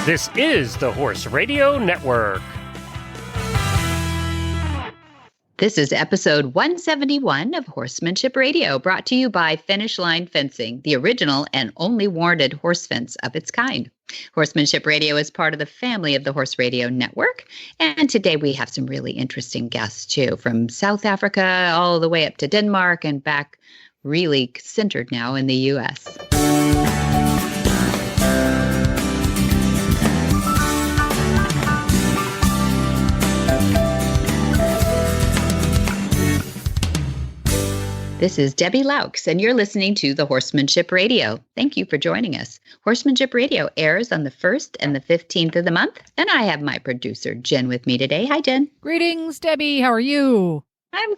This is the Horse Radio Network. This is episode 171 of Horsemanship Radio, brought to you by Finishline Fencing, the original and only warranted horse fence of its kind. Horsemanship Radio is part of the family of the Horse Radio Network, and today we have some really interesting guests, too, from South Africa all the way up to Denmark and back, really centered now in the U.S. This is Debbie Laux, and you're listening to the Horsemanship Radio. Thank you for joining us. Horsemanship Radio airs on the 1st and the 15th of the month, and I have my producer, Jen, with me today. Hi, Jen. Greetings, Debbie. How are you? I'm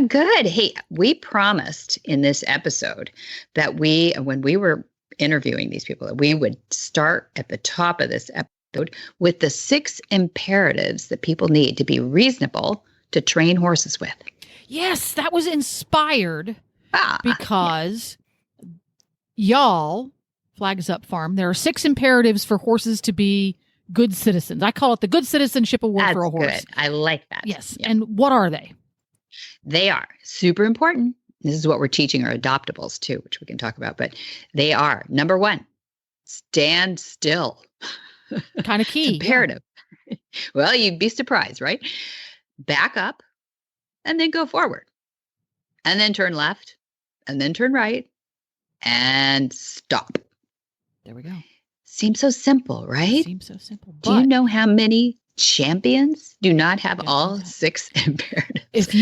good. Hey, we promised in this episode that when we were interviewing these people, that we would start at the top of this episode with the 6 imperatives that people need to be reasonable to train horses with. Yes, that was inspired because y'all, Flags Up Farm, there are 6 imperatives for horses to be good citizens. I call it the good citizenship award for a horse. Good. I like that. Yes. Yeah. And what are they? They are super important. This is what we're teaching our adoptables too, which we can talk about. But they are, number 1, stand still. Kind of key. It's imperative. Yeah. Well, you'd be surprised, right? Back up. And then go forward. And then turn left. And then turn right. And stop. There we go. Seems so simple, right? Seems so simple. Do you know how many champions do not have all 6 imperatives? If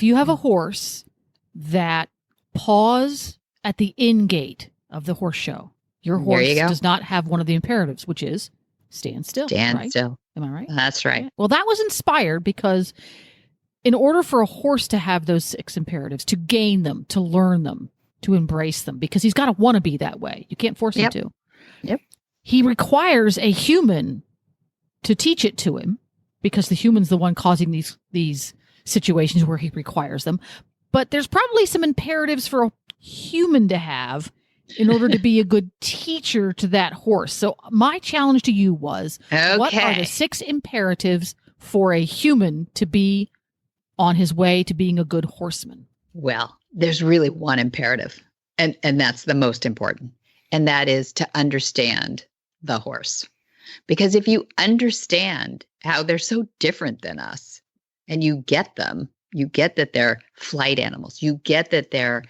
you have a horse that paws at the in gate of the horse show, your horse does not have one of the imperatives, which is stand still. Stand still. Am I right? That's right. Well, that was inspired because in order for a horse to have those 6 imperatives, to gain them, to learn them, to embrace them, because he's got to want to be that way. You can't force him to. Yep. He requires a human to teach it to him, because the human's the one causing these situations where he requires them. But there's probably some imperatives for a human to have in order to be a good teacher to that horse. So my challenge to you was, what are the 6 imperatives for a human to be on his way to being a good horseman? Well, there's really one imperative, and that's the most important, and that is to understand the horse. Because if you understand how they're so different than us, and you get them, you get that they're flight animals, you get that they're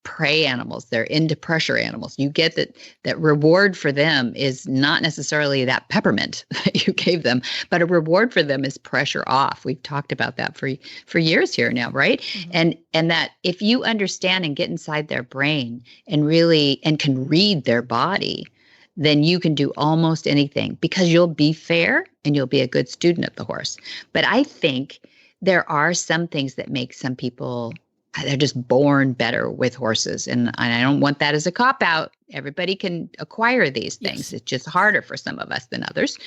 prey animals, they're into pressure animals, you get that reward for them is not necessarily that peppermint that you gave them, but a reward for them is pressure off. We've talked about that for years here now, right? Mm-hmm. And that if you understand and get inside their brain and can read their body, then you can do almost anything, because you'll be fair and you'll be a good student of the horse. But I think there are some things that make some people, they're just born better with horses. And I don't want that as a cop-out. Everybody can acquire these things. Yes. It's just harder for some of us than others.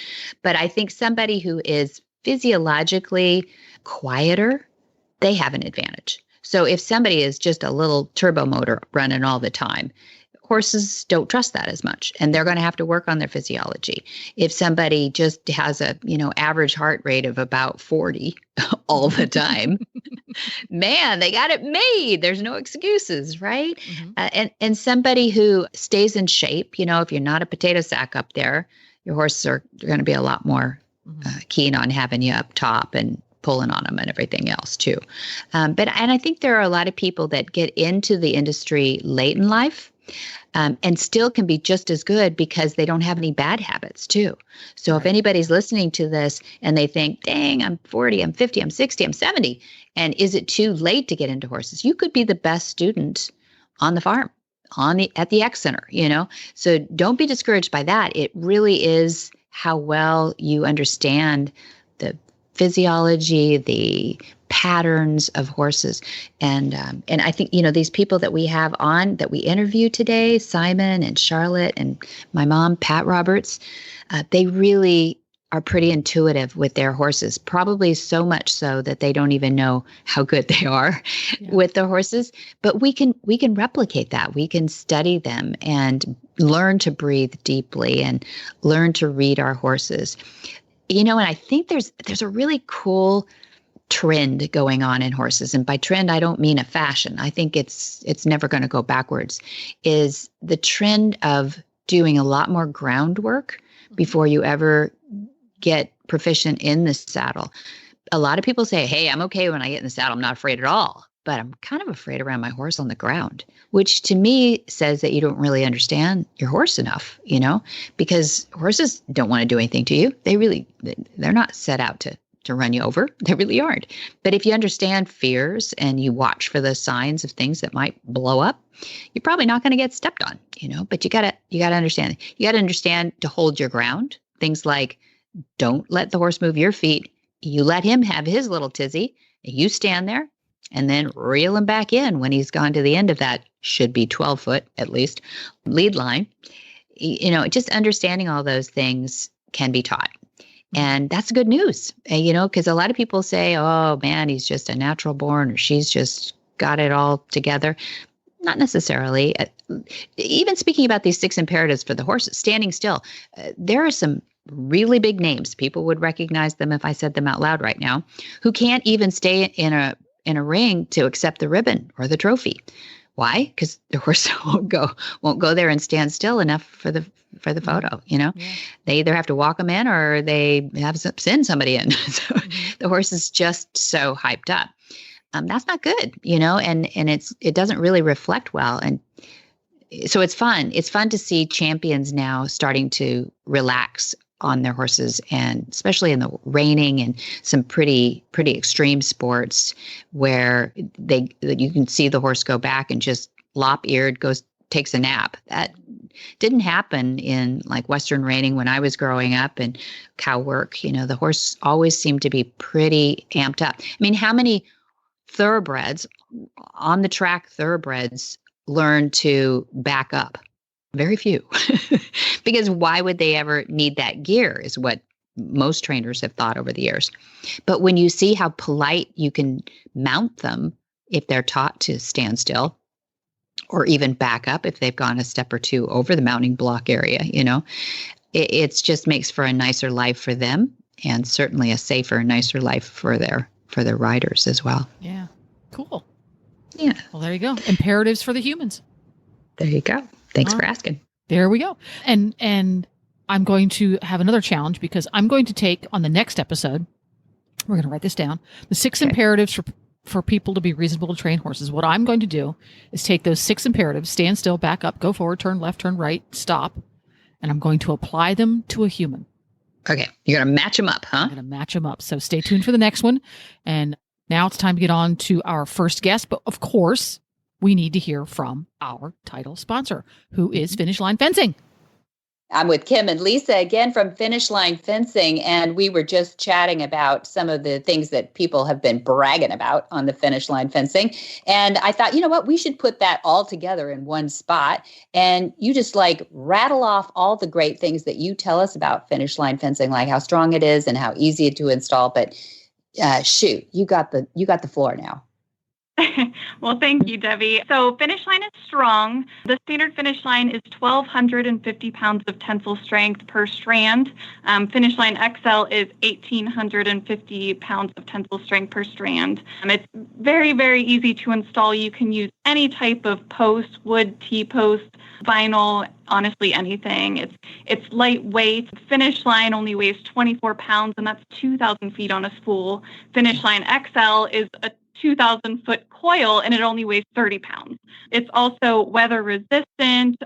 But I think somebody who is physiologically quieter, they have an advantage. So if somebody is just a little turbo motor running all the time, horses don't trust that as much, and they're going to have to work on their physiology. If somebody just has a, average heart rate of about 40 all the time, man, they got it made. There's no excuses, right? Mm-hmm. And somebody who stays in shape, if you're not a potato sack up there, your horses are going to be a lot more keen on having you up top and pulling on them and everything else too. And I think there are a lot of people that get into the industry late in life, and still can be just as good because they don't have any bad habits too. So if anybody's listening to this and they think, dang, I'm 40, I'm 50, I'm 60, I'm 70, and is it too late to get into horses? You could be the best student on the farm, at the X Center, So don't be discouraged by that. It really is how well you understand the physiology, the patterns of horses. And I think, these people that we have on, that we interview today, Simon and Charlotte and my mom, Pat Roberts, they really are pretty intuitive with their horses, probably so much so that they don't even know how good they are with the horses. But we can replicate that. We can study them and learn to breathe deeply and learn to read our horses. And I think there's a really cool trend going on in horses. And by trend, I don't mean a fashion. I think it's never going to go backwards, is the trend of doing a lot more groundwork before you ever get proficient in the saddle. A lot of people say, hey, I'm okay when I get in the saddle. I'm not afraid at all. But I'm kind of afraid around my horse on the ground, which to me says that you don't really understand your horse enough, because horses don't want to do anything to you. They're not set out to run you over. They really aren't. But if you understand fears and you watch for the signs of things that might blow up, you're probably not going to get stepped on, but you gotta understand. You gotta understand to hold your ground. Things like don't let the horse move your feet. You let him have his little tizzy. You stand there and then reel him back in when he's gone to the end of that, should be 12 foot at least, lead line. Just understanding all those things can be taught. And that's good news, because a lot of people say, oh man, he's just a natural born, or she's just got it all together. Not necessarily. Even speaking about these 6 imperatives for the horse, standing still, there are some really big names. People would recognize them if I said them out loud right now, who can't even stay in a ring to accept the ribbon or the trophy. Why? Because the horse won't go there and stand still enough for the photo. Yeah. They either have to walk them in or they have to send somebody in. So the horse is just so hyped up. That's not good, and it doesn't really reflect well. And so it's fun. It's fun to see champions now starting to relax on their horses, and especially in the reining and some pretty extreme sports where you can see the horse go back and just lop-eared takes a nap. That didn't happen in like Western reining when I was growing up, and cow work. The horse always seemed to be pretty amped up. I mean, how many thoroughbreds on the track learn to back up? Very few. Because why would they ever need that gear is what most trainers have thought over the years. But when you see how polite you can mount them if they're taught to stand still, or even back up if they've gone a step or two over the mounting block area, it just makes for a nicer life for them, and certainly a safer, nicer life for their riders as well. Yeah. Cool. Yeah. Well, there you go. Imperatives for the humans. There you go. Thanks for asking. There we go. And I'm going to have another challenge, because I'm going to take on the next episode, we're going to write this down, the 6 imperatives for people to be reasonable to train horses. What I'm going to do is take those 6 imperatives: stand still, back up, go forward, turn left, turn right, stop. And I'm going to apply them to a human. Okay. You're going to match them up, huh? I'm going to match them up. So stay tuned for the next one. And now it's time to get on to our first guest. But of course, we need to hear from our title sponsor, who is Finishline Fencing. I'm with Kim and Lisa again from Finishline Fencing, and we were just chatting about some of the things that people have been bragging about on the Finishline Fencing. And I thought, you know what, we should put that all together in one spot. And you just rattle off all the great things that you tell us about Finishline Fencing, like how strong it is and how easy to install. But shoot, you got the floor now. Well, thank you, Debbie. So Finishline is strong. The standard Finishline is 1,250 pounds of tensile strength per strand. Finishline XL is 1,850 pounds of tensile strength per strand. It's very, very easy to install. You can use any type of post, wood, T-post, vinyl, honestly, anything. It's lightweight. Finishline only weighs 24 pounds, and that's 2,000 feet on a spool. Finishline XL is a 2,000-foot coil, and it only weighs 30 pounds. It's also weather resistant.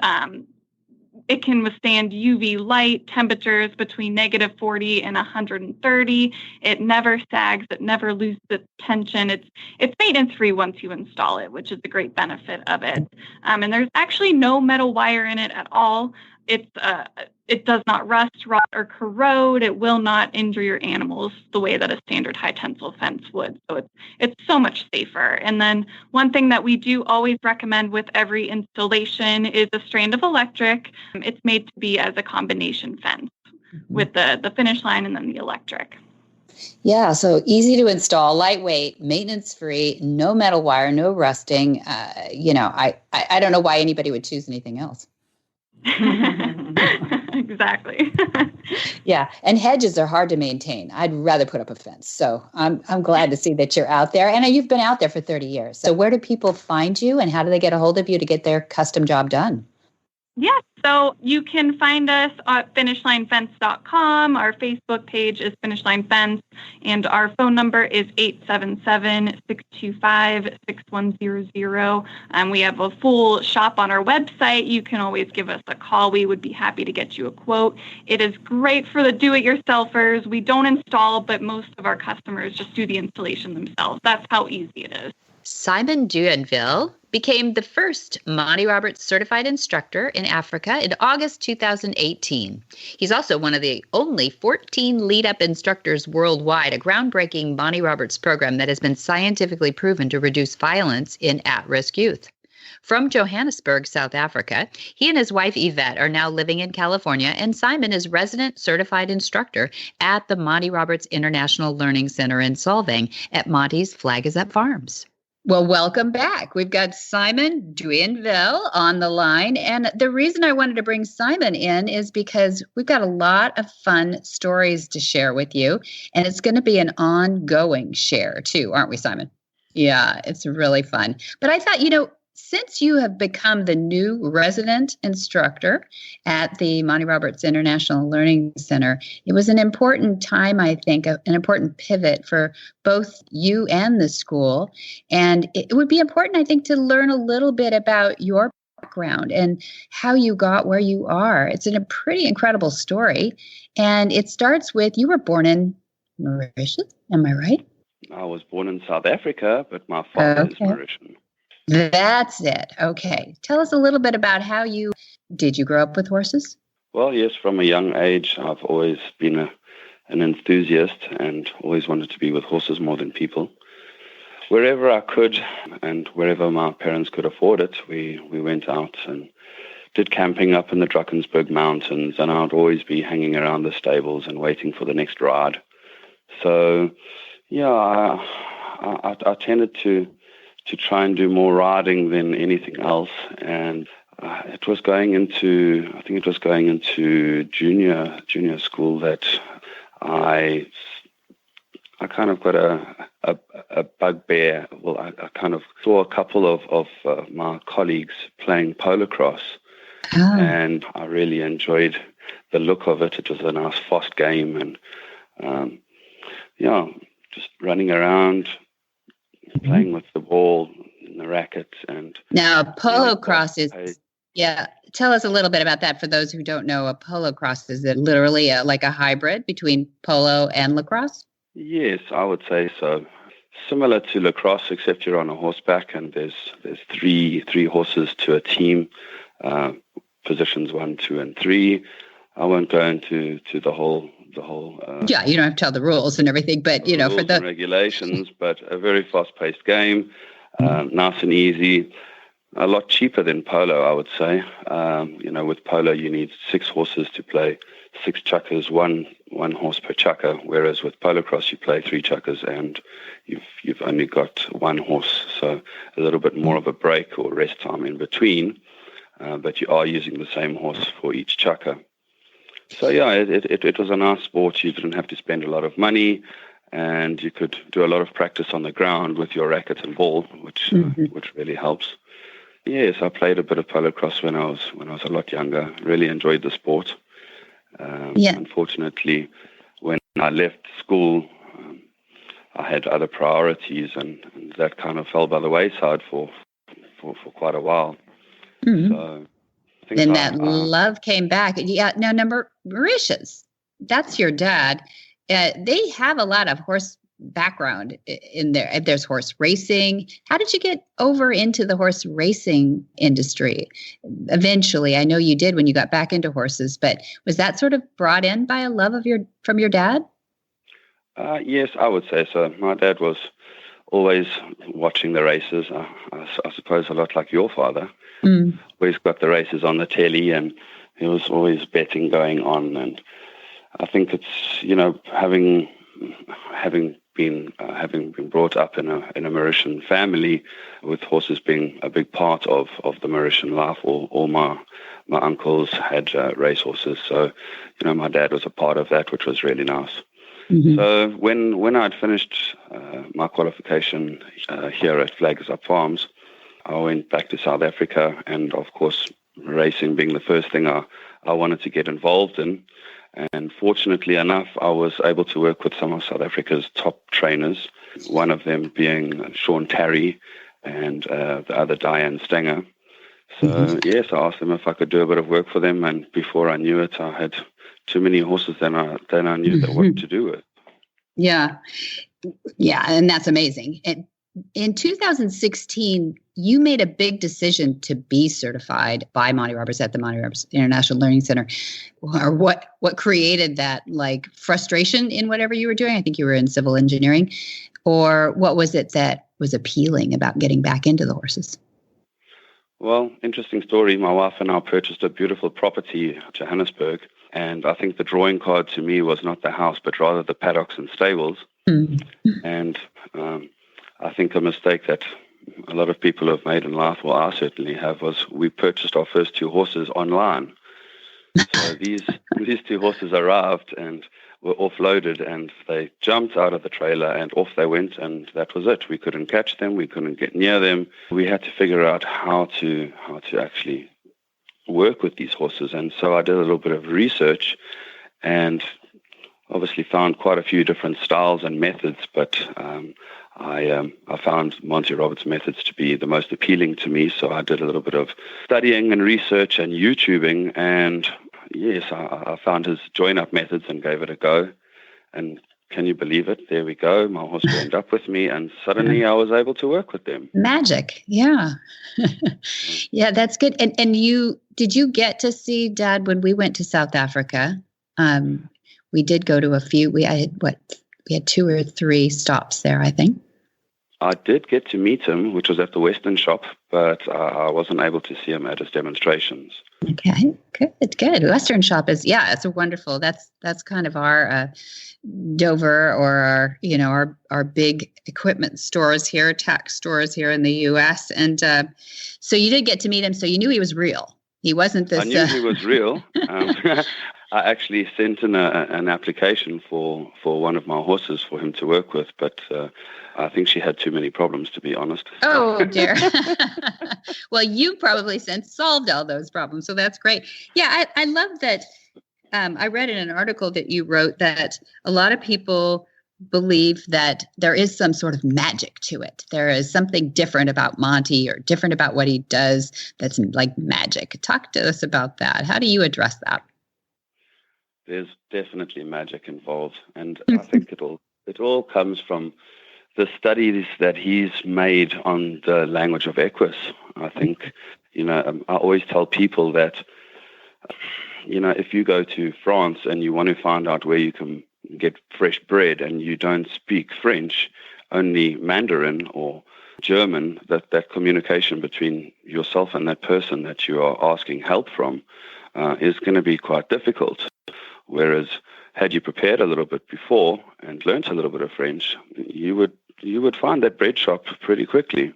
It can withstand UV light temperatures between -40 and 130. It never sags. It never loses its tension. It's maintenance-free once you install it, which is a great benefit of it. And there's actually no metal wire in it at all. It does not rust, rot, or corrode. It will not injure your animals the way that a standard high tensile fence would. So it's so much safer. And then one thing that we do always recommend with every installation is a strand of electric. It's made to be as a combination fence with the Finishline and then the electric. Yeah, so easy to install, lightweight, maintenance-free, no metal wire, no rusting. I don't know why anybody would choose anything else. Exactly. Yeah, and hedges are hard to maintain. I'd rather put up a fence. So I'm glad to see that you're out there, and you've been out there for 30 years. So where do people find you, and how do they get a hold of you to get their custom job done? Yes, so you can find us at finishlinefence.com. Our Facebook page is Finishline Fence, and our phone number is 877-625-6100. We have a full shop on our website. You can always give us a call. We would be happy to get you a quote. It is great for the do-it-yourselfers. We don't install, but most of our customers just do the installation themselves. That's how easy it is. Simon Duenville became the first Monty Roberts Certified Instructor in Africa in August 2018. He's also one of the only 14 lead-up instructors worldwide, a groundbreaking Monty Roberts program that has been scientifically proven to reduce violence in at-risk youth. From Johannesburg, South Africa, he and his wife Yvette are now living in California, and Simon is resident certified instructor at the Monty Roberts International Learning Center in Solvang at Monty's Flag is Up Farms. Well, welcome back. We've got Simon Duenville on the line. And the reason I wanted to bring Simon in is because we've got a lot of fun stories to share with you. And it's going to be an ongoing share too, aren't we, Simon? Yeah, it's really fun. But I thought, since you have become the new resident instructor at the Monty Roberts International Learning Center, it was an important time, I think, an important pivot for both you and the school. And it would be important, I think, to learn a little bit about your background and how you got where you are. It's a pretty incredible story. And it starts with, you were born in Mauritius, am I right? I was born in South Africa, but my father is Mauritian. That's it. Okay. Tell us a little bit about did you grow up with horses? Well, yes, from a young age, I've always been an enthusiast and always wanted to be with horses more than people. Wherever I could and wherever my parents could afford it, we went out and did camping up in the Drakensberg Mountains, and I'd always be hanging around the stables and waiting for the next ride. So, yeah, I tended to try and do more riding than anything else, and it was going into junior school that I kind of got a bugbear. Well, I kind of saw a couple of my colleagues playing polocrosse, and I really enjoyed the look of it. It was a nice fast game, and just running around, playing with the ball and the racket. And now polocrosse is, tell us a little bit about that for those who don't know. A polocrosse, is it literally like a hybrid between polo and lacrosse? Yes, I would say so. Similar to lacrosse, except you're on a horseback, and there's three horses to a team, positions 1, 2, and 3. I won't go into the whole you don't have to tell the rules and everything, but for the regulations. But a very fast-paced game, nice and easy, a lot cheaper than polo, I would say. With polo you need 6 horses to play 6 chuckers, one horse per chucker, whereas with polocrosse you play 3 chuckers and you've only got 1 horse, so a little bit more of a break or rest time in between, but you are using the same horse for each chucker. So, it was a nice sport. You didn't have to spend a lot of money, and you could do a lot of practice on the ground with your racket and ball, which really helps. Yes, I played a bit of polocrosse when I was a lot younger. Really enjoyed the sport. Unfortunately, when I left school, I had other priorities, and that kind of fell by the wayside for quite a while. Mm-hmm. So. Then that love came back. Yeah. Now, Mauritius, that's your dad. They have a lot of horse background in there. There's horse racing. How did you get over into the horse racing industry? Eventually, I know you did when you got back into horses, but was that sort of brought in by a love from your dad? Yes, I would say so. My dad was always watching the races. I suppose a lot like your father. Always got the races on the telly, and there was always betting going on. And I think it's having having been brought up in a Mauritian family, with horses being a big part of the Mauritian life. All my uncles had race horses, so my dad was a part of that, which was really nice. Mm-hmm. So when I'd finished my qualification here at Flaggers Up Farms, I went back to South Africa, and of course, racing being the first thing I wanted to get involved in. And fortunately enough, I was able to work with some of South Africa's top trainers, one of them being Sean Tarry and the other Diane Stenger. So, yes, I asked them if I could do a bit of work for them, and before I knew it, I had too many horses than I knew what to do with. Yeah, and that's amazing. And in 2016, you made a big decision to be certified by Monty Roberts at the Monty Roberts International Learning Center. Or what created that, frustration in whatever you were doing? I think you were in civil engineering. Or what was it that was appealing about getting back into the horses? Well, interesting story. My wife and I purchased a beautiful property in Johannesburg, and I think the drawing card to me was not the house, but rather the paddocks and stables. And I think a mistake that a lot of people have made in life, well, I certainly have, was we purchased our first two horses online. So these two horses arrived and were offloaded, and they jumped out of the trailer and off they went, and that was it. We couldn't catch them. We couldn't get near them. We had to figure out how to actually work with these horses. And so I did a little bit of research and obviously found quite a few different styles and methods, but I found Monty Roberts' methods to be the most appealing to me. So I did a little bit of studying and research and YouTubing, and yes, I found his join-up methods and gave it a go. And can you believe it? There we go. My horse joined up with me, and suddenly I was able to work with them. Magic, yeah. Yeah, that's good. And did you get to see Dad when we went to South Africa? We did go to a few. We had 2 or 3 stops there, I think. I did get to meet him, which was at the Western shop, but I wasn't able to see him at his demonstrations. Okay, good. Western shop it's a wonderful. That's kind of our Dover, or our big equipment stores here, tech stores here in the U.S. And so you did get to meet him, so you knew he was real. He wasn't this. I knew he was real. I actually sent in an application for one of my horses for him to work with, but I think she had too many problems, to be honest. Oh, dear. Well, you probably since solved all those problems, so that's great. Yeah, I love that. I read in an article that you wrote that a lot of people believe that there is some sort of magic to it. There is something different about Monty, or different about what he does that's like magic. Talk to us about that. How do you address that? There's definitely magic involved, and I think it all comes from the studies that he's made on the language of Equus. I think, I always tell people that, if you go to France and you want to find out where you can get fresh bread and you don't speak French, only Mandarin or German, that communication between yourself and that person that you are asking help from is going to be quite difficult. Whereas had you prepared a little bit before and learnt a little bit of French, you would find that bread shop pretty quickly.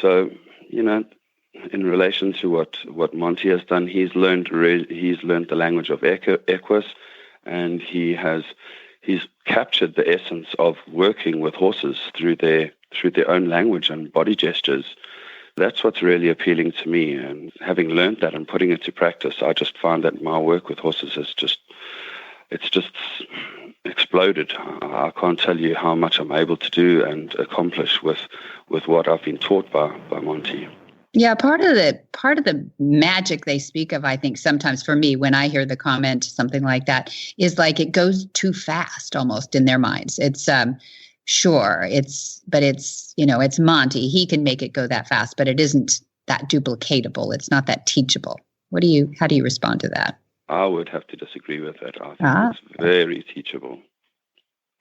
So, in relation to what Monty has done, he's learned the language of Equus, and he's captured the essence of working with horses through their own language and body gestures. That's what's really appealing to me. And having learned that and putting it to practice, I just find that my work with horses is just exploded. I can't tell you how much I'm able to do and accomplish with what I've been taught by Monty. Yeah, part of the magic they speak of, I think sometimes for me, when I hear the comment, something like that, is like it goes too fast almost in their minds. It's sure, it's Monty. He can make it go that fast, but it isn't that duplicatable. It's not that teachable. How do you respond to that? I would have to disagree with that. I think it's very teachable.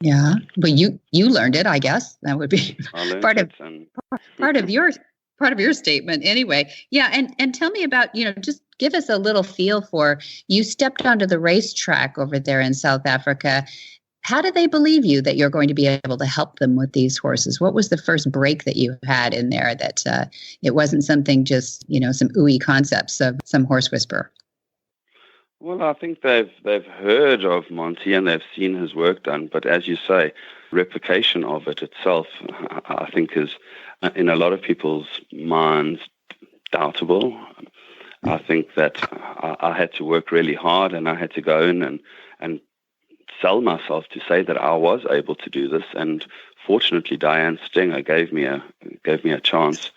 Yeah, but you learned it, I guess. That would be part of your statement anyway. Yeah, and tell me about, just give us a little feel for, you stepped onto the racetrack over there in South Africa. How do they believe you that you're going to be able to help them with these horses? What was the first break that you had in there that it wasn't something just, some ooey concepts of some horse whisperer? Well, I think they've heard of Monty and they've seen his work done. But as you say, replication of it itself, I think, is in a lot of people's minds doubtable. I think that I had to work really hard, and I had to go in and sell myself to say that I was able to do this. And fortunately, Diane Stinger gave me a chance.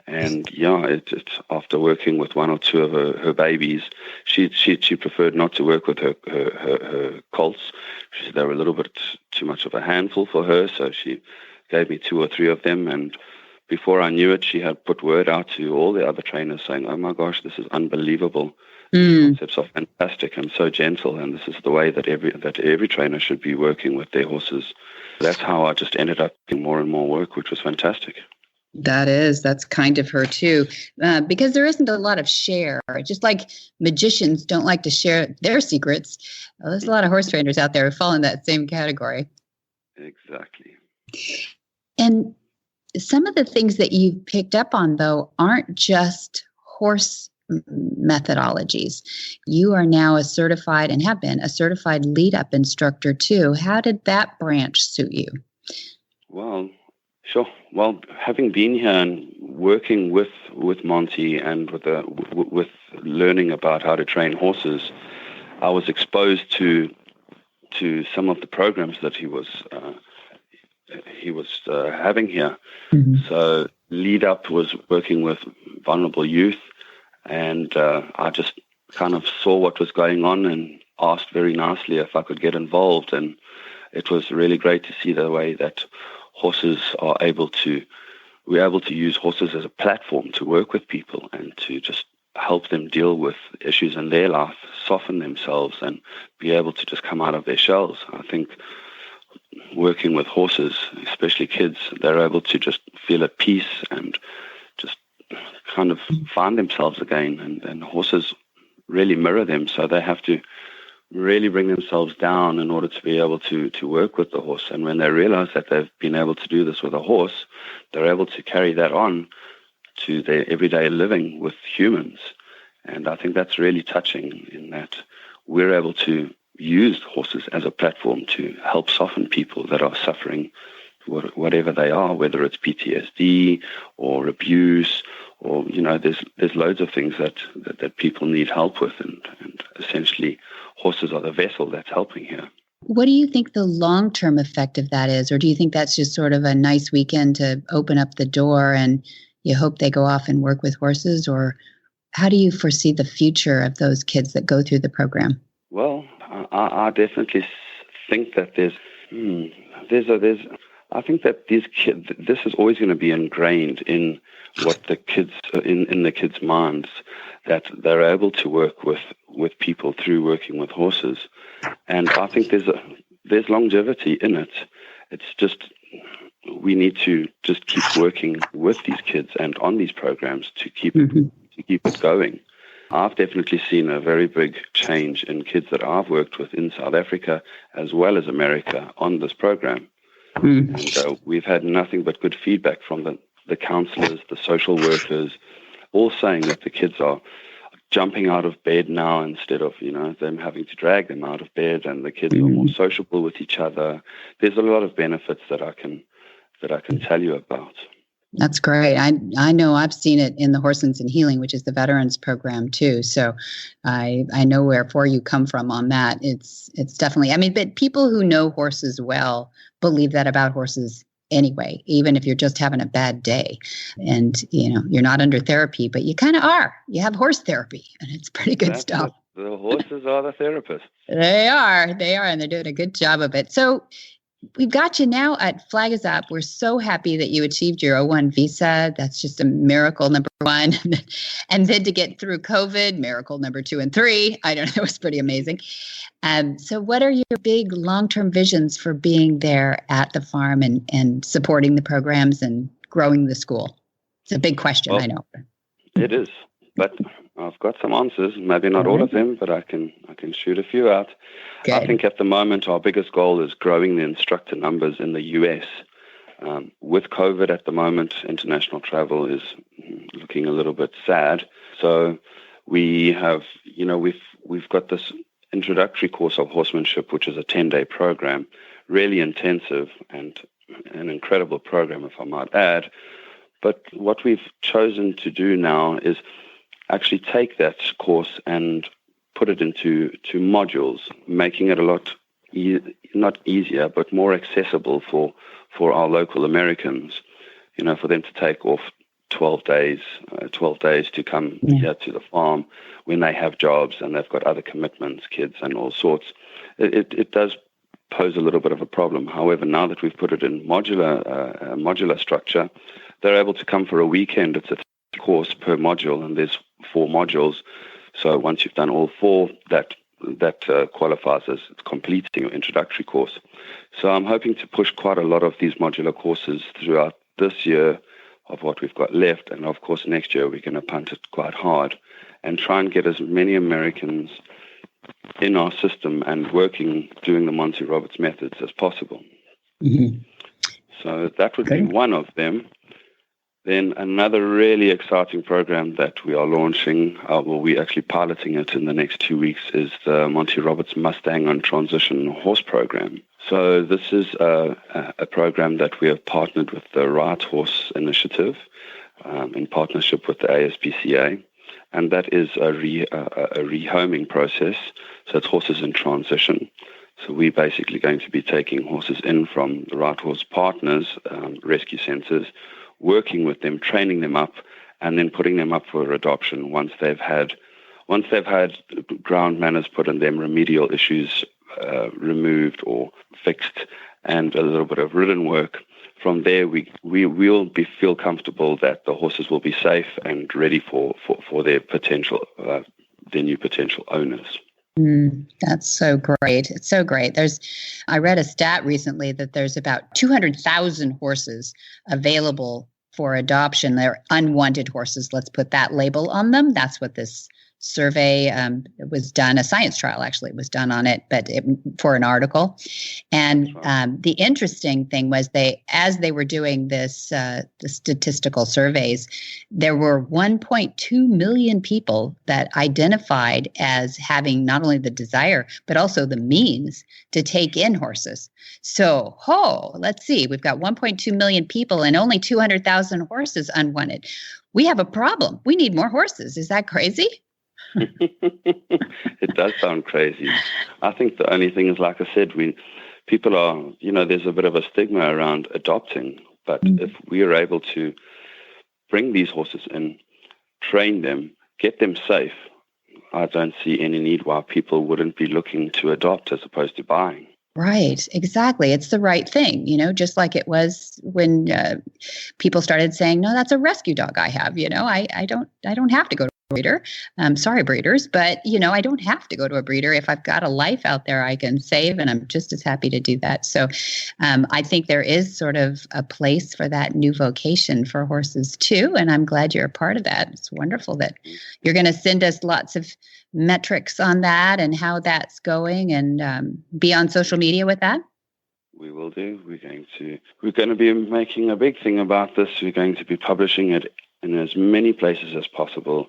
And after working with one or two of her babies, she preferred not to work with her colts. She said they were a little bit too much of a handful for her, so she gave me 2 or 3 of them. And before I knew it, she had put word out to all the other trainers saying, "Oh my gosh, this is unbelievable. The concepts are fantastic and so gentle, and this is the way that every trainer should be working with their horses." That's how I just ended up doing more and more work, which was fantastic. That's kind of her too, because there isn't a lot of share. Just like magicians don't like to share their secrets. Well, there's a lot of horse trainers out there who fall in that same category. Exactly. And some of the things that you've picked up on, though, aren't just horse methodologies. You are now a certified, and have been a certified lead-up instructor too. How did that branch suit you? Well, sure. Well, having been here and working with Monty and with learning about how to train horses, I was exposed to some of the programs that he was having here. Mm-hmm. So lead up was working with vulnerable youth, and I just kind of saw what was going on and asked very nicely if I could get involved. And it was really great to see the way that we're able to use horses as a platform to work with people and to just help them deal with issues in their life, soften themselves, and be able to just come out of their shells. I think working with horses, especially kids, they're able to just feel at peace and just kind of find themselves again. And horses really mirror them, so they have to really bring themselves down in order to be able to work with the horse. And when they realize that they've been able to do this with a horse, they're able to carry that on to their everyday living with humans. And I think that's really touching, in that we're able to use horses as a platform to help soften people that are suffering whatever they are, whether it's PTSD or abuse, or there's loads of things that people need help with, and essentially horses are the vessel that's helping here. What do you think the long-term effect of that is? Or do you think that's just sort of a nice weekend to open up the door and you hope they go off and work with horses? Or how do you foresee the future of those kids that go through the program? Well, I definitely think that I think that these kids, this is always going to be ingrained in what the kids, in the kids' minds, that they're able to work with people through working with horses. And I think there's longevity in it. It's just, we need to just keep working with these kids and on these programs to keep it going. I've definitely seen a very big change in kids that I've worked with in South Africa as well as America on this program. And we've had nothing but good feedback from the counselors, the social workers, all saying that the kids are jumping out of bed now instead of, them having to drag them out of bed, and the kids are more sociable with each other. There's a lot of benefits that I can tell you about. That's great. I know I've seen it in the Horses and Healing, which is the veterans program too. So I know where you come from on that. It's definitely, but people who know horses well believe that about horses anyway, even if you're just having a bad day and, you're not under therapy, but you kind of are. You have horse therapy, and it's pretty good stuff. The horses are the therapists. They are, and they're doing a good job of it. So we've got you now at Flag Is Up. We're so happy that you achieved your O1 visa. That's just a miracle, number one. And then to get through COVID, miracle number 2 and 3. I don't know, it was pretty amazing. So what are your big long-term visions for being there at the farm and supporting the programs and growing the school? It's a big question, I know. It is. But I've got some answers. Maybe not all of them, but I can shoot a few out. Good. I think at the moment our biggest goal is growing the instructor numbers in the US. With COVID at the moment, international travel is looking a little bit sad. So we have, we've got this introductory course of horsemanship, which is a 10-day program, really intensive and an incredible program, if I might add. But what we've chosen to do now is actually take that course and put it into modules, making it a lot not easier, but more accessible for our local Americans, for them to take off 12 days to come here to the farm when they have jobs and they've got other commitments, kids and all sorts. It does pose a little bit of a problem. However, now that we've put it in modular structure, they're able to come for a weekend. It's a course per module, and there's 4 modules. So once you've done all 4, that qualifies as completing your introductory course. So I'm hoping to push quite a lot of these modular courses throughout this year of what we've got left. And of course, next year we're going to punt it quite hard and try and get as many Americans in our system and doing the Monty Roberts methods as possible. Mm-hmm. So that would be one of them. Then another really exciting program that we are launching, we're actually piloting it in the next 2 weeks, is the Monty Roberts Mustang on Transition Horse Program. So this is a program that we have partnered with the Right Horse Initiative in partnership with the ASPCA, and that is a rehoming process. So it's horses in transition. So we're basically going to be taking horses in from the Right Horse partners, rescue centers, working with them, training them up, and then putting them up for adoption once they've had ground manners put in them, remedial issues removed or fixed, and a little bit of ridden work. From there, we'll feel comfortable that the horses will be safe and ready for their new potential owners. That's so great. It's so great. I read a stat recently that there's about 200,000 horses available for adoption. They're unwanted horses. Let's put that label on them. That's what this survey was done. A science trial actually was done on it, but for an article. And the interesting thing was as they were doing this, the statistical surveys, there were 1.2 million people that identified as having not only the desire, but also the means to take in horses. So, let's see, we've got 1.2 million people and only 200,000 horses unwanted. We have a problem. We need more horses. Is that crazy? It does sound crazy. I think the only thing is, like I said, people are, there's a bit of a stigma around adopting, but if we are able to bring these horses in, train them, get them safe, I don't see any need why people wouldn't be looking to adopt as opposed to buying. Right, exactly. It's the right thing, just like it was when people started saying, no, that's a rescue dog I have, I don't have to go to a breeder. Sorry, breeders, but, I don't have to go to a breeder. If I've got a life out there I can save, and I'm just as happy to do that. So I think there is sort of a place for that new vocation for horses too, and I'm glad you're a part of that. It's wonderful that you're going to send us lots of metrics on that and how that's going, and be on social media with that. We will do. We're going to be making a big thing about this. We're going to be publishing it in as many places as possible.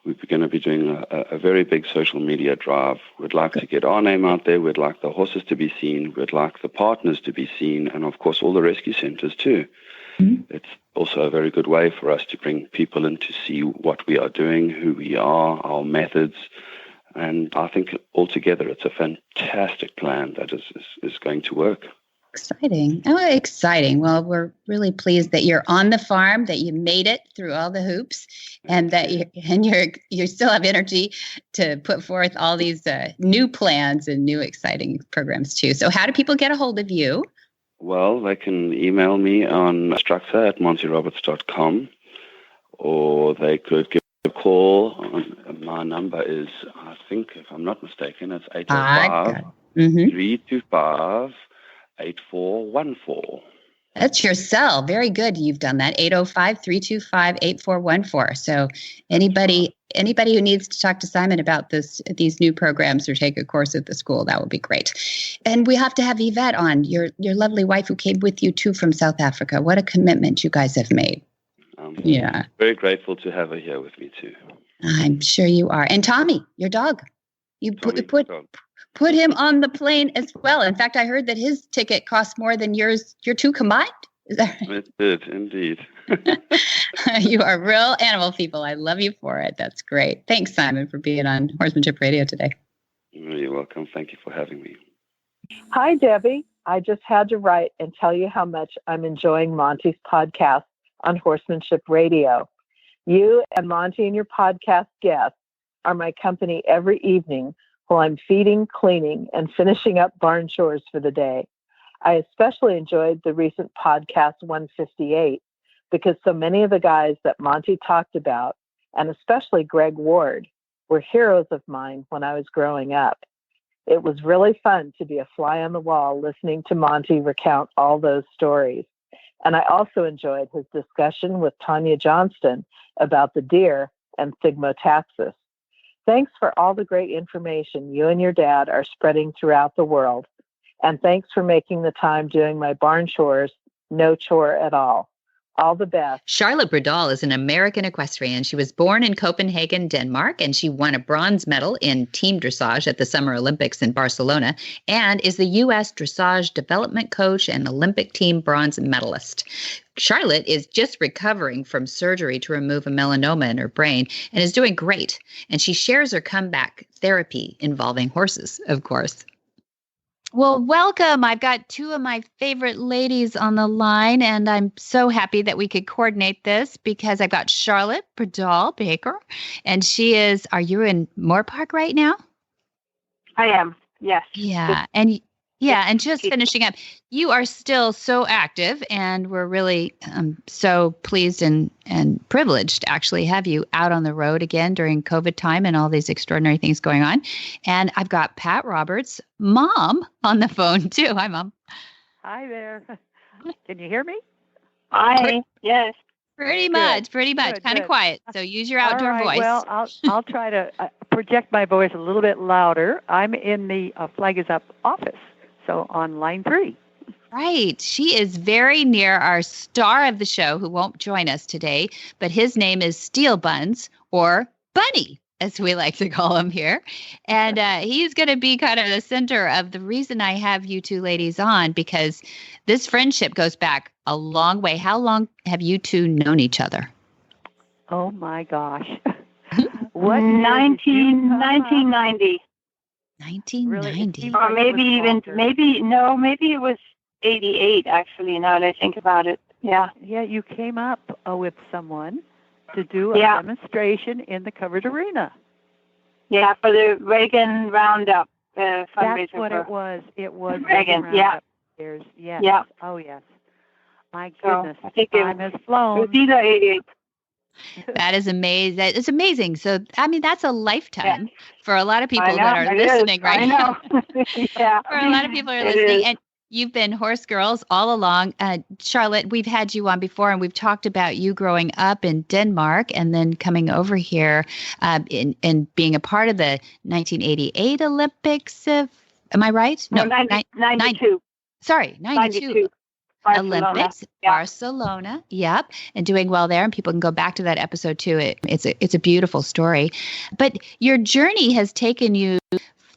We're going to be doing a very big social media drive. We'd like to get our name out there. We'd like the horses to be seen. We'd like the partners to be seen, and of course all the rescue centers too. It's also a very good way for us to bring people in to see what we are doing, who we are, our methods. And I think altogether it's a fantastic plan that is going to work. Exciting. Oh, exciting. Well, we're really pleased that you're on the farm, that you made it through all the hoops, and that you still have energy to put forth all these new plans and new exciting programs too. So how do people get a hold of you? Well, they can email me on instructor@montyroberts.com, or they could give a call. My number is, I think, if I'm not mistaken, it's 805-325-8414. That's your cell. Very good. You've done that. 805-325-8414. So anybody anybody who needs to talk to Simon about these new programs or take a course at the school, that would be great. And we have to have Yvette on, your lovely wife who came with you too from South Africa. What a commitment you guys have made. Yeah. Very grateful to have her here with me too. I'm sure you are. And Tommy, your dog. You put him on the plane as well. In fact, I heard that his ticket cost more than your two combined. Is that right? It did, indeed. You are real animal people. I love you for it. That's great. Thanks, Simon, for being on Horsemanship Radio today. You're welcome. Thank you for having me. Hi, Debbie. I just had to write and tell you how much I'm enjoying Monty's podcast on Horsemanship Radio. You and Monty and your podcast guests are my company every evening while I'm feeding, cleaning, and finishing up barn chores for the day. I especially enjoyed the recent podcast 158 because so many of the guys that Monty talked about, and especially Greg Ward, were heroes of mine when I was growing up. It was really fun to be a fly on the wall listening to Monty recount all those stories. And I also enjoyed his discussion with Tanya Johnston about the deer and Thigmotaxis. Thanks for all the great information you and your dad are spreading throughout the world. And thanks for making the time doing my barn chores no chore at all. All the best. Charlotte Bredahl is an American equestrian. She was born in Copenhagen, Denmark, and she won a bronze medal in team dressage at the Summer Olympics in Barcelona and is the U.S. dressage development coach and Olympic team bronze medalist. Charlotte is just recovering from surgery to remove a melanoma in her brain and is doing great. And she shares her comeback therapy involving horses, of course. Well, welcome. I've got two of my favorite ladies on the line, and I'm so happy that we could coordinate this because I've got Charlotte Bredahl Baker, and she is, are you in Moore Park right now? I am, yes. Yeah, and just finishing up. You are still so active, and we're really so pleased and privileged to actually have you out on the road again during COVID time and all these extraordinary things going on. And I've got Pat Roberts' mom on the phone too. Hi, Mom. Hi there. Can you hear me? Hi, yes. Pretty much. Kind of quiet. So use your outdoor voice. Well, I'll try to project my voice a little bit louder. I'm in the Flag is Up office, so on line 3. Right. She is very near our star of the show who won't join us today, but his name is Steel Buns, or Bunny, as we like to call him here. And he's going to be kind of the center of the reason I have you two ladies on, because this friendship goes back a long way. How long have you two known each other? Oh, my gosh. 1990. 1990. Or maybe it was 88, actually, now that I think about it. Yeah. Yeah, you came up with someone to do a demonstration in the covered arena. Yeah, for the Reagan Roundup fundraiser. That's what it was. It was Reagan, Roundup. Yes. Yeah. Oh, yes. My goodness. So I think time has flown. It was either 88. That is amazing. It's amazing. So, I mean, that's a lifetime for a lot of people that are listening right now. Yeah. For a lot of people who are listening. And you've been horse girls all along. Charlotte, we've had you on before, and we've talked about you growing up in Denmark and then coming over here and being a part of the 1988 Olympics. Am I right? No, 92. Sorry, 92. Olympics, Barcelona. Yep. And doing well there. And people can go back to that episode too. It's a beautiful story. But your journey has taken you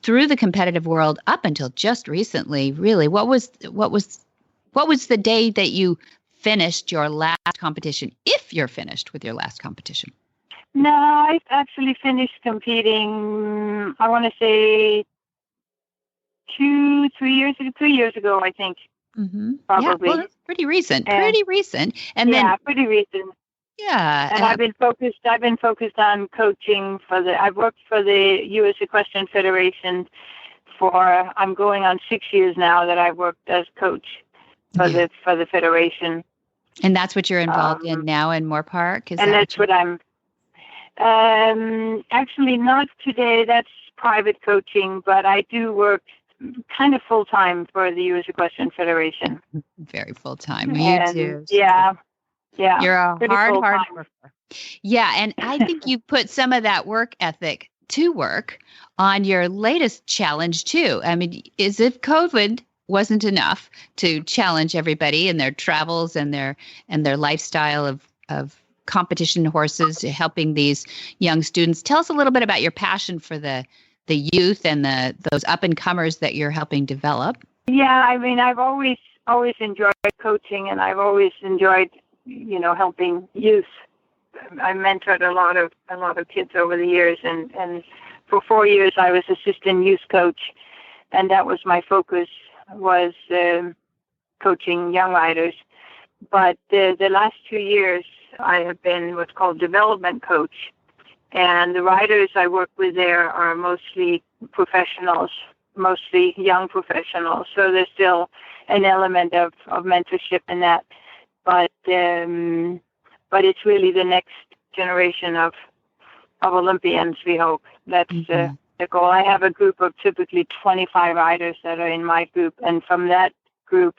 through the competitive world up until just recently, really. What was the day that you finished your last competition, if you're finished with your last competition? No, I actually finished competing, I want to say 3 years ago, I think. Mm-hmm. Probably. Yeah, well, that's pretty recent. And pretty recent. Yeah. And I've been focused on coaching I've worked for the U.S. Equestrian Federation I'm going on 6 years now that I've worked as coach for the Federation. And that's what you're involved in now in Moore Park? That's what I'm, actually not today, that's private coaching, but I do work kind of full-time for the U.S. Equestrian Federation. Very full-time. You too. Yeah. You're a hard worker. Yeah, and I think you put some of that work ethic to work on your latest challenge too. I mean, as if COVID wasn't enough to challenge everybody in their travels and their lifestyle of competition horses, helping these young students. Tell us a little bit about your passion for the youth and those up and comers that you're helping develop. Yeah, I mean, I've always enjoyed coaching, and I've always enjoyed, helping youth. I mentored a lot of kids over the years, and for 4 years I was assistant youth coach, and that was my focus, was coaching young riders. But the last 2 years I have been what's called development coach, and the riders I work with there are mostly professionals, mostly young professionals. So there's still an element of mentorship in that, but it's really the next generation of Olympians, we hope. That's the goal. I have a group of typically 25 riders that are in my group, and from that group,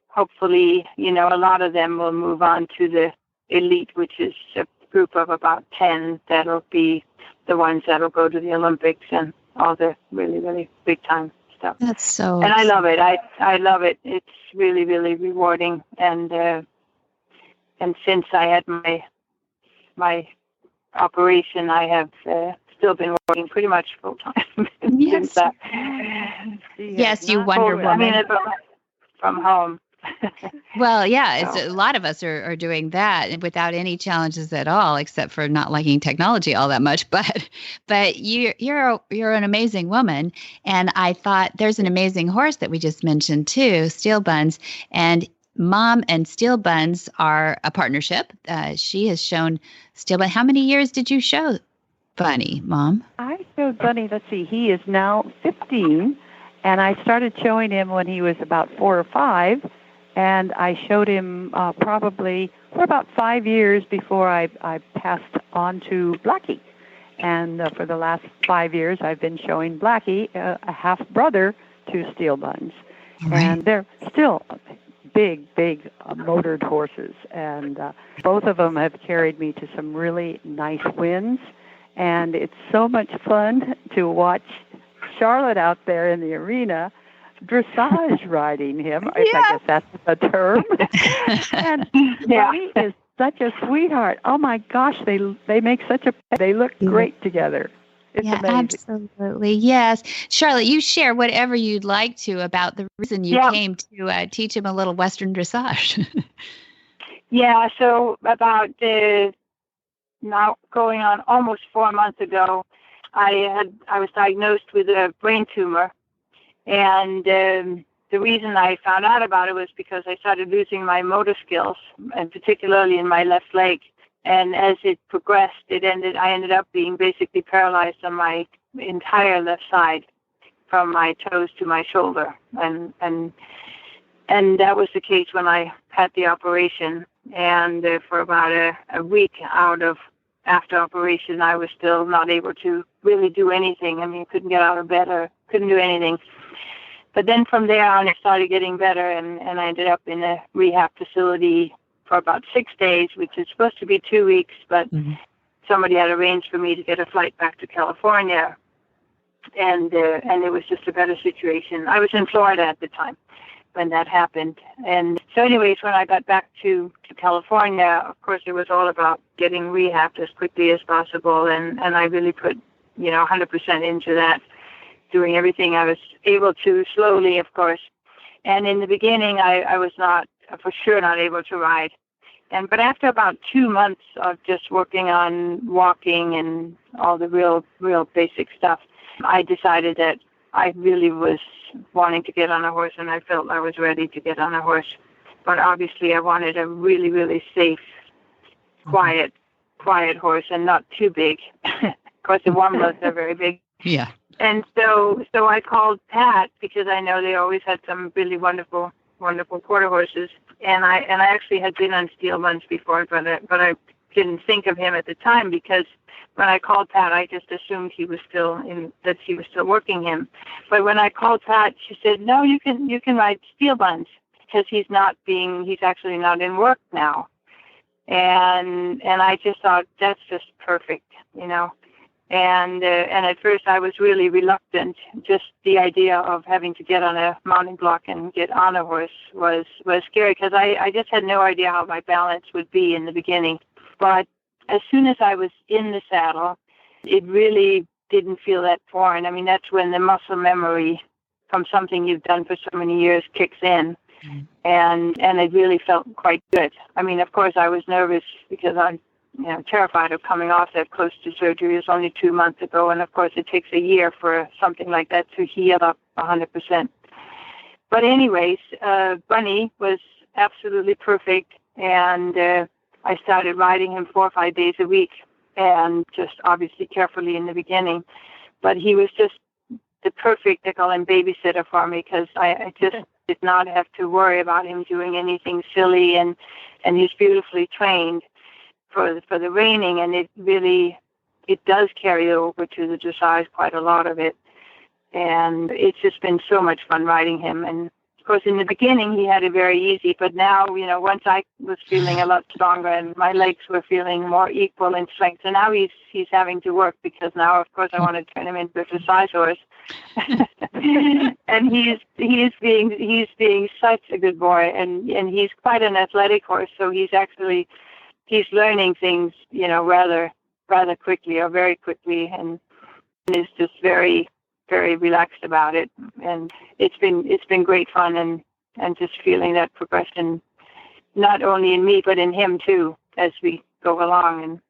hopefully, a lot of them will move on to the elite, which is a group of about 10 that'll be the ones that'll go to the Olympics and all the really, really big time stuff. That's so. And I love it. I love it. It's really, really rewarding. And since I had my operation, I have still been working pretty much full time. Yes. Yes, you Wonder Woman. I mean, from home. Well, yeah, a lot of us are doing that without any challenges at all, except for not liking technology all that much. But you're an amazing woman, and I thought there's an amazing horse that we just mentioned too, Steel Buns, and Mom and Steel Buns are a partnership. She has shown Steel Buns. How many years did you show Bunny, Mom? I showed Bunny. Let's see, he is now 15, and I started showing him when he was about 4 or 5. And I showed him probably for about 5 years before I passed on to Blackie. And for the last 5 years, I've been showing Blackie, a half-brother to Steel Buns. Right. And they're still big motored horses. And both of them have carried me to some really nice wins. And it's so much fun to watch Charlotte out there in the arena dressage riding him. Yes. I guess that's the term. And Bunny is such a sweetheart. Oh my gosh, they make they look great together. It's amazing. Absolutely. Yes. Charlotte, you share whatever you'd like to about the reason you came to teach him a little Western dressage. Yeah, so about now going on almost 4 months ago, I was diagnosed with a brain tumor. And the reason I found out about it was because I started losing my motor skills, and particularly in my left leg. And as it progressed, I ended up being basically paralyzed on my entire left side, from my toes to my shoulder. And that was the case when I had the operation. And for about a week after operation, I was still not able to really do anything. I mean, couldn't get out of bed or couldn't do anything. But then from there on, it started getting better, and I ended up in a rehab facility for about 6 days, which is supposed to be 2 weeks, but somebody had arranged for me to get a flight back to California, and it was just a better situation. I was in Florida at the time when that happened. And so anyways, when I got back to California, of course, it was all about getting rehabbed as quickly as possible, and I really put 100% into that, doing everything I was able to, slowly, of course. And in the beginning, I was for sure not able to ride. But after about 2 months of just working on walking and all the real basic stuff, I decided that I really was wanting to get on a horse, and I felt I was ready to get on a horse. But obviously, I wanted a really, really safe, quiet horse, and not too big. Of course, the Warmbloods are very big. Yeah. And so I called Pat, because I know they always had some really wonderful quarter horses. And I actually had been on Steel Buns before, but I didn't think of him at the time, because when I called Pat, I just assumed he was still working him. But when I called Pat, she said, "No, you can ride Steel Buns, because he's actually not in work now." And I just thought, that's just perfect, you know. And at first I was really reluctant. Just the idea of having to get on a mounting block and get on a horse was scary, because I just had no idea how my balance would be in the beginning. But as soon as I was in the saddle, it really didn't feel that foreign. I mean, that's when the muscle memory from something you've done for so many years kicks in. And it really felt quite good. I mean, of course, I was nervous because I'm terrified of coming off that close to surgery. It was only 2 months ago, and of course, it takes a year for something like that to heal up 100%. But anyways, Bunny was absolutely perfect, and I started riding him 4 or 5 days a week, and just obviously carefully in the beginning. But he was just the perfect, they call him babysitter for me, because I just did not have to worry about him doing anything silly, and he's beautifully trained for the reining, and it does carry over to the dressage, quite a lot of it. And it's just been so much fun riding him. And of course, in the beginning, he had it very easy, but now, once I was feeling a lot stronger and my legs were feeling more equal in strength, and now he's having to work, because now, of course, I want to turn him into a dressage horse. And he's being such a good boy, and he's quite an athletic horse, so he's learning things, rather quickly, or very quickly, and is just very, very relaxed about it. And it's been great fun, and just feeling that progression, not only in me, but in him too, as we go along. And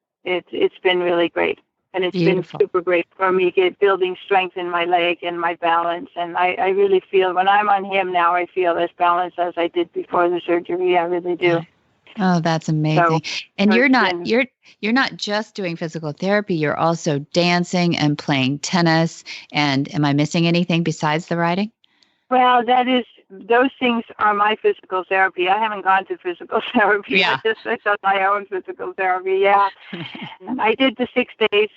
it's been really great. And it's Beautiful. been super great for me, building strength in my leg and my balance. And I really feel, when I'm on him now, I feel as balanced as I did before the surgery. I really do. Oh, that's amazing. So, and you're not just doing physical therapy, you're also dancing and playing tennis. And am I missing anything besides the riding? Well, those things are my physical therapy. I haven't gone to physical therapy. Yeah. I done my own physical therapy. Yeah. I did the 6 days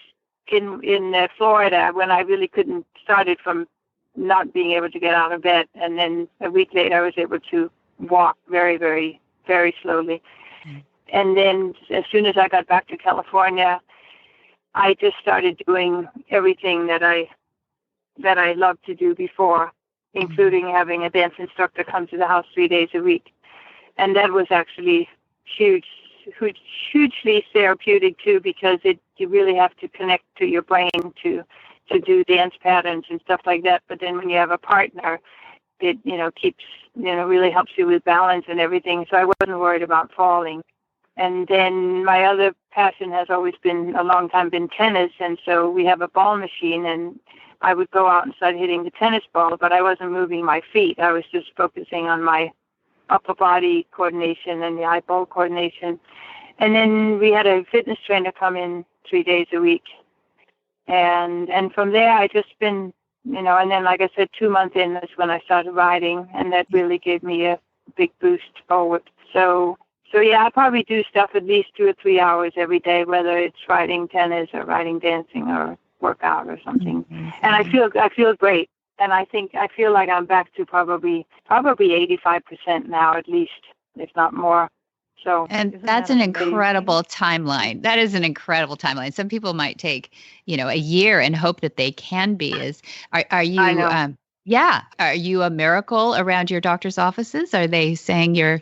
in Florida when I really couldn't, started from not being able to get out of bed. And then a week later, I was able to walk very, very, very slowly. And then as soon as I got back to California, I just started doing everything that I loved to do before, including having a dance instructor come to the house 3 days a week. And that was actually hugely therapeutic too, because you really have to connect to your brain to do dance patterns and stuff like that. But then when you have a partner, it keeps really helps you with balance and everything. So I wasn't worried about falling. And then my other passion has always been, a long time, been tennis. And so we have a ball machine, and I would go out and start hitting the tennis ball, but I wasn't moving my feet. I was just focusing on my upper body coordination and the eyeball coordination. And then we had a fitness trainer come in 3 days a week. And from there, I just been, and then, like I said, 2 months in, that's when I started riding, and that really gave me a big boost forward. So yeah, I probably do stuff at least 2 or 3 hours every day, whether it's riding tennis or riding dancing or workout or something. Mm-hmm. And I feel great. And I feel like I'm back to probably 85% now, at least, if not more. So, and that's an incredible timeline. That is an incredible timeline. Some people might take, a year and hope that they can be. Are you? I know. Are you a miracle around your doctor's offices? Are they saying you're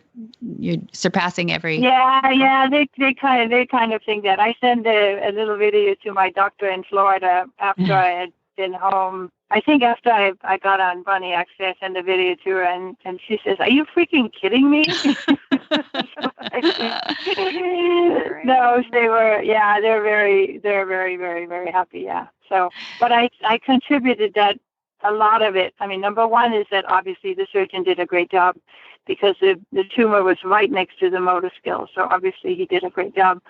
surpassing every? Yeah. They kind of think that. I sent a little video to my doctor in Florida after I had been home. I think after I got on Bunny, actually, I sent a video to her, and she says, "Are you freaking kidding me?" No, they were. Yeah, they're very, very, very happy. Yeah. So, but I contributed that. A lot of it. I mean, number one is that obviously the surgeon did a great job, because the tumor was right next to the motor skill. So obviously he did a great job.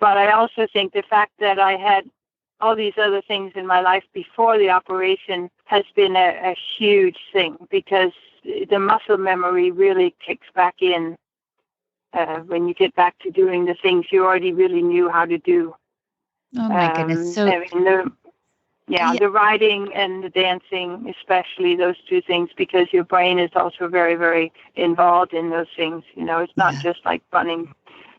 But I also think the fact that I had all these other things in my life before the operation has been a huge thing, because the muscle memory really kicks back in when you get back to doing the things you already really knew how to do. Oh my goodness. So the riding and the dancing, especially those two things, because your brain is also very, very involved in those things. It's not just like running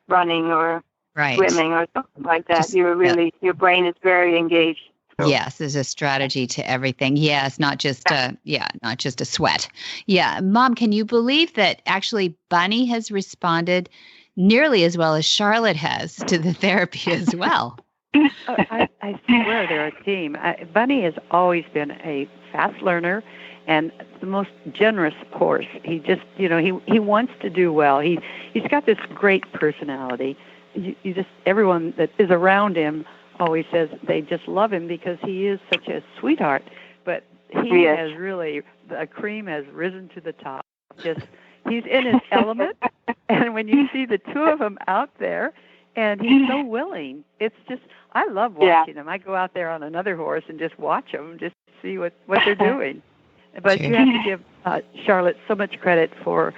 running or Right. swimming or something like that. Just- You're really, your brain is very engaged. So, Yes, there's a strategy to everything. Yes, not just not just a sweat. Yeah, Mom, can you believe that actually Bunny has responded nearly as well as Charlotte has to the therapy as well? I swear they're a team. Bunny has always been a fast learner and the most generous horse. He just, he wants to do well. He's got this great personality. You just, everyone that is around him always says they just love him because he is such a sweetheart. But he has really, the cream has risen to the top. Just, he's in his element. And when you see the two of them out there, and he's so willing, it's just, I love watching them. I go out there on another horse and just watch them, just see what they're doing. But you have to give Charlotte so much credit for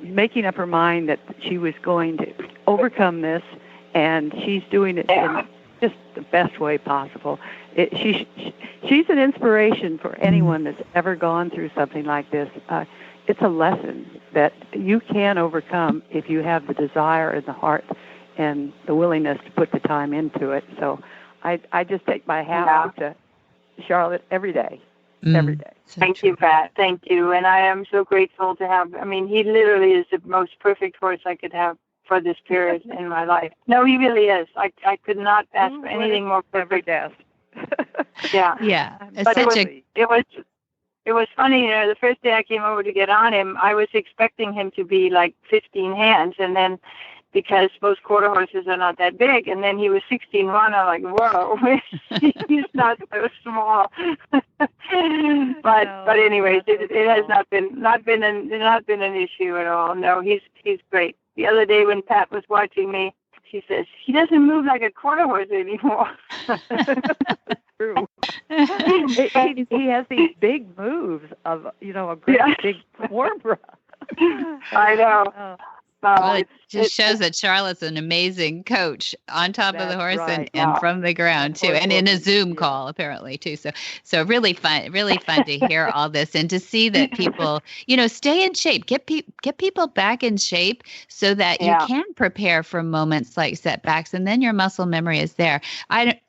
making up her mind that she was going to overcome this, and she's doing it in just the best way possible. She's an inspiration for anyone that's ever gone through something like this. It's a lesson that you can overcome if you have the desire and the heart and the willingness to put the time into it. So I just take my hat off to Charlotte every day. Every day. Thank you, Pat. Thank you. And I am so grateful to have, he literally is the most perfect horse I could have for this period in my life. No, he really is. I could not ask for anything more perfect. Yeah. Yeah. But it was funny, the first day I came over to get on him, I was expecting him to be like 15 hands, and then because most quarter horses are not that big, and then he was 16-1. I'm like, whoa, he's not so small. but anyways, it has not been an issue at all. No, he's great. The other day when Pat was watching me, she says he doesn't move like a quarter horse anymore. True. He has these big moves of a great big form. I know. Well, it just shows that Charlotte's an amazing coach on top of the horse and from the ground too, and in a Zoom call apparently too. So really fun to hear all this and to see that people, stay in shape, get people back in shape so that you can prepare for moments like setbacks, and then your muscle memory is there.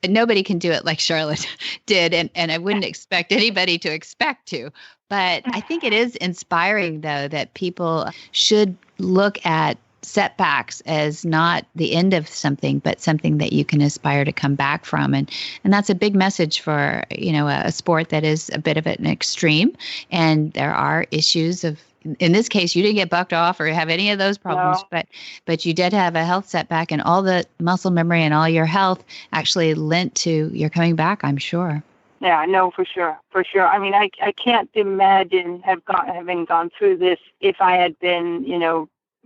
Nobody can do it like Charlotte did, and I wouldn't expect anybody to expect to. But I think it is inspiring, though, that people should look at setbacks as not the end of something, but something that you can aspire to come back from. And that's a big message for, a sport that is a bit of an extreme. And there are issues of, in this case, you didn't get bucked off or have any of those problems, but you did have a health setback, and all the muscle memory and all your health actually lent to your coming back, I'm sure. Yeah, no, for sure. I can't imagine having gone through this if I had been,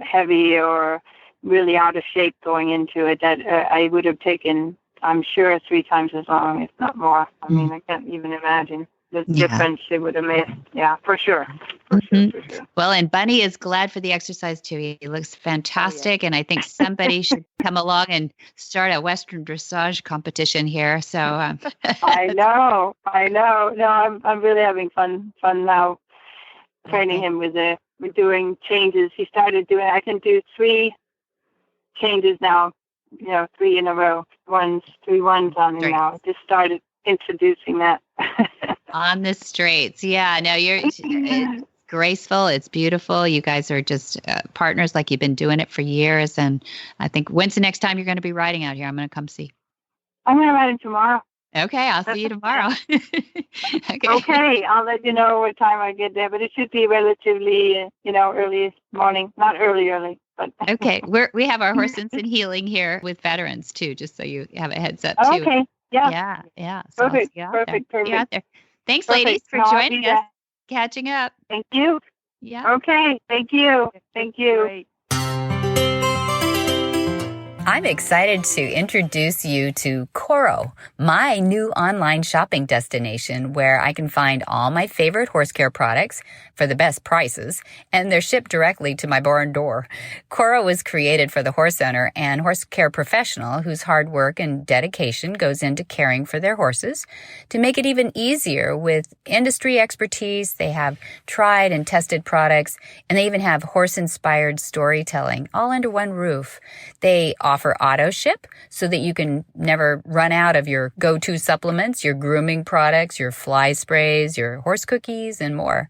heavy or really out of shape going into it. That I would have taken, I'm sure, 3 times as long, if not more. I can't even imagine the difference it would have made. Yeah, for sure. For sure. Well, and Bunny is glad for the exercise too. He looks fantastic, and I think somebody should come along and start a Western dressage competition here. So I know. No, I'm really having fun now training him we're doing changes. He started doing. I can do 3 changes now. 3 in a row. 3 ones on him now. Just started introducing that. On the straights. Yeah, no, it's graceful. It's beautiful. You guys are just partners, like you've been doing it for years. And I think, when's the next time you're going to be riding out here? I'm going to come see. I'm going to ride him tomorrow. Okay, I'll see you tomorrow. Okay, I'll let you know what time I get there, but it should be relatively, early morning. Not early, but. Okay, we have our Horse Sense and Healing here with veterans too, just so you have a heads up too. Okay. Yeah. So perfect. Out there. Thanks, ladies, for joining us, catching up. Thank you. Yeah. Okay. Thank you. Great. I'm excited to introduce you to Coro, my new online shopping destination where I can find all my favorite horse care products for the best prices, and they're shipped directly to my barn door. Coro was created for the horse owner and horse care professional whose hard work and dedication goes into caring for their horses. To make it even easier with industry expertise, they have tried and tested products, and they even have horse-inspired storytelling all under one roof. They offer auto ship so that you can never run out of your go-to supplements, your grooming products, your fly sprays, your horse cookies, and more,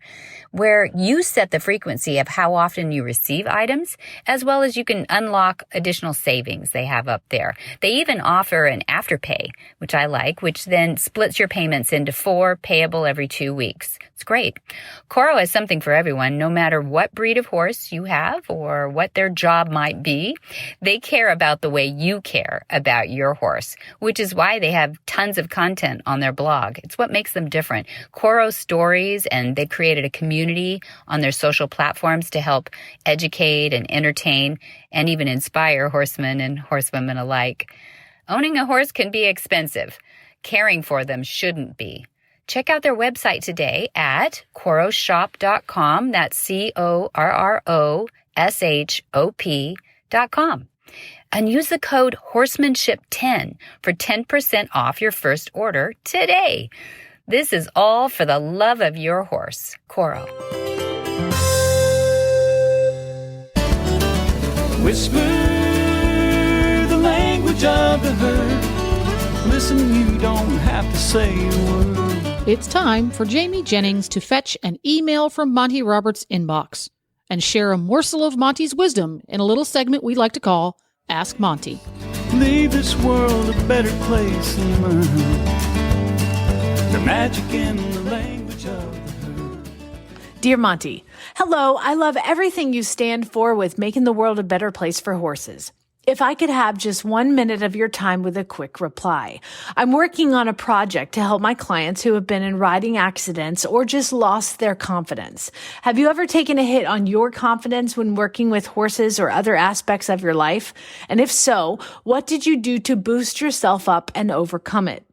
where you set the frequency of how often you receive items, as well as you can unlock additional savings they have up there. They even offer an afterpay, which I like, which then splits your payments into 4 payable every 2 weeks. It's great. Coro has something for everyone, no matter what breed of horse you have or what their job might be. They care about the way you care about your horse, which is why they have tons of content on their blog. It's what makes them different. Coro stories, and they created a community on their social platforms to help educate and entertain and even inspire horsemen and horsewomen alike. Owning a horse can be expensive. Caring for them shouldn't be. Check out their website today at coroshop.com. That's COROSHOP.com. And use the code horsemanship10 for 10% off your first order today. This is all for the love of your horse. Coro. Whisper the language of the herd. Listen, you don't have to say a word. It's time for Jamie Jennings to fetch an email from Monty Roberts' inbox and share a morsel of Monty's wisdom in a little segment we like to call Ask Monty. Leave this world a better place than mine. The magic in the language of the herd. Dear Monty, hello, I love everything you stand for with making the world a better place for horses. If I could have just 1 minute of your time with a quick reply. I'm working on a project to help my clients who have been in riding accidents or just lost their confidence. Have you ever taken a hit on your confidence when working with horses or other aspects of your life? And if so, what did you do to boost yourself up and overcome it?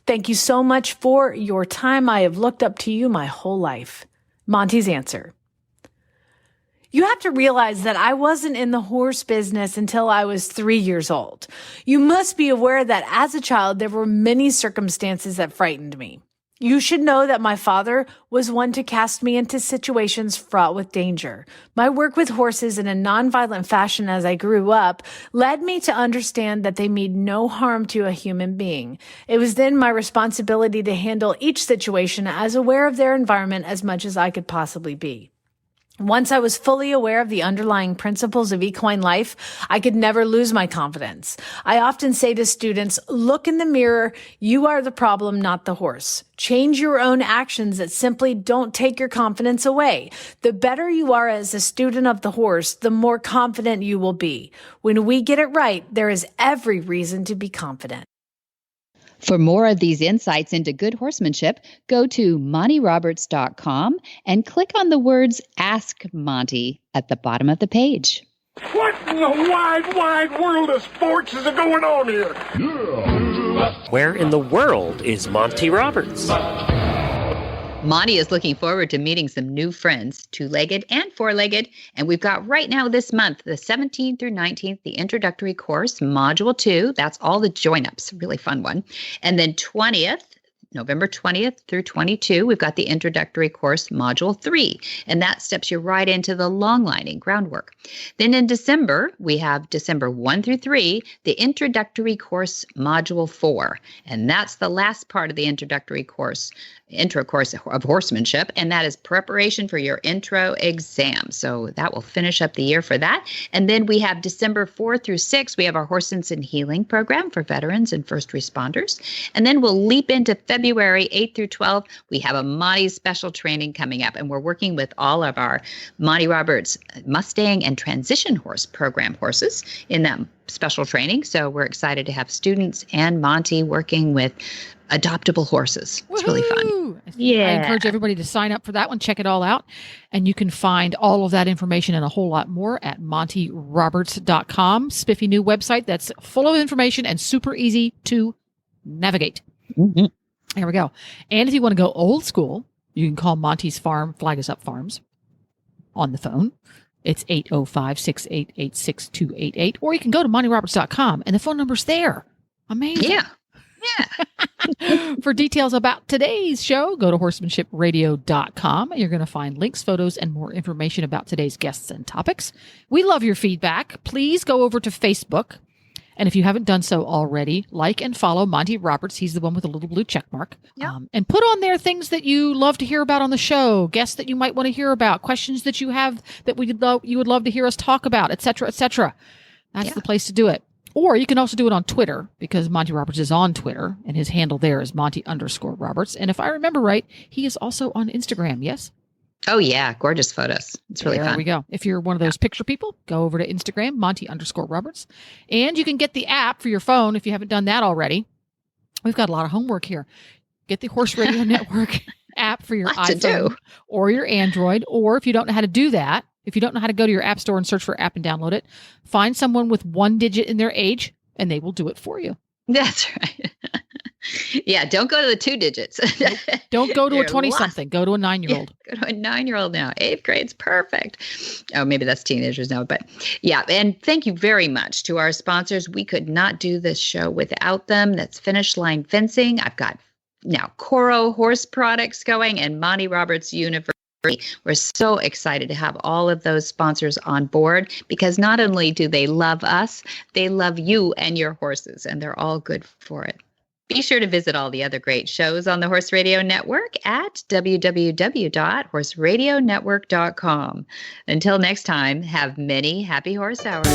Thank you so much for your time. I have looked up to you my whole life. Monty's answer. You have to realize that I wasn't in the horse business until I was 3 years old. You must be aware that as a child, there were many circumstances that frightened me. You should know that my father was one to cast me into situations fraught with danger. My work with horses in a nonviolent fashion as I grew up led me to understand that they mean no harm to a human being. It was then my responsibility to handle each situation as aware of their environment as much as I could possibly be. Once I was fully aware of the underlying principles of equine life, I could never lose my confidence. I often say to students, look in the mirror. You are the problem, not the horse. Change your own actions that simply don't take your confidence away. The better you are as a student of the horse, the more confident you will be. When we get it right, there is every reason to be confident. For more of these insights into good horsemanship, go to MontyRoberts.com and click on the words Ask Monty at the bottom of the page. What in the wide, wide world of sports is going on here? Where in the world is Monty Roberts? Monty is looking forward to meeting some new friends, two-legged and four-legged. And we've got right now this month, the 17th through 19th, the introductory course, Module 2. That's all the join-ups, really fun one. And then November 20th through 22, we've got the introductory course, Module 3, and that steps you right into the long lining groundwork. Then in December, we have December 1 through 3, the introductory course, Module 4, and that's the last part of the introductory course, intro course of horsemanship, and that is preparation for your intro exam. So that will finish up the year for that. And then we have December 4 through 6, we have our Horses and Healing program for veterans and first responders. And then we'll leap into February 8 through 12. We have a Monty special training coming up, and we're working with all of our Monty Roberts Mustang and Transition Horse program horses in that special training. So we're excited to have students and Monty working with adoptable horses. It's really fun. I encourage everybody to sign up for that one. Check it all out. And you can find all of that information and a whole lot more at montyroberts.com. Spiffy new website that's full of information and super easy to navigate. Mm-hmm. There we go. And if you want to go old school, you can call Monty's Farm, Flag Us Up Farms on the phone. It's 805-688-6288. Or you can go to montyroberts.com and the phone number's there. Amazing. Yeah. For details about today's show, go to horsemanshipradio.com. You're going to find links, photos, and more information about today's guests and topics. We love your feedback. Please go over to Facebook. And if you haven't done so already, like and follow Monty Roberts. He's the one with a little blue check mark. Yeah. And put on there things that you love to hear about on the show, guests that you might want to hear about, questions that you have that you would love to hear us talk about, et cetera, et cetera. That's the place to do it. Or you can also do it on Twitter, because Monty Roberts is on Twitter, and his handle there is Monty_Roberts. And if I remember right, he is also on Instagram, yes? Oh, yeah. Gorgeous photos. It's really fun. There we go. If you're one of those picture people, go over to Instagram, Monty_Roberts. And you can get the app for your phone if you haven't done that already. We've got a lot of homework here. Get the Horse Radio Network app for your iPhone or your Android. Or if you don't know how to do that, if you don't know how to go to your app store and search for app and download it, find someone with one digit in their age and they will do it for you. That's right. Yeah, don't go to the 2 digits. Don't go to a 20-something. Go to a 9-year-old. Yeah, go to a 9-year-old now. 8th grade's perfect. Oh, maybe that's teenagers now. But yeah, and thank you very much to our sponsors. We could not do this show without them. That's Finishline Fencing. I've got now Coro horse products going and Monty Roberts University. We're so excited to have all of those sponsors on board, because not only do they love us, they love you and your horses, and they're all good for it. Be sure to visit all the other great shows on the Horse Radio Network at www.horseradionetwork.com. Until next time, have many happy horse hours.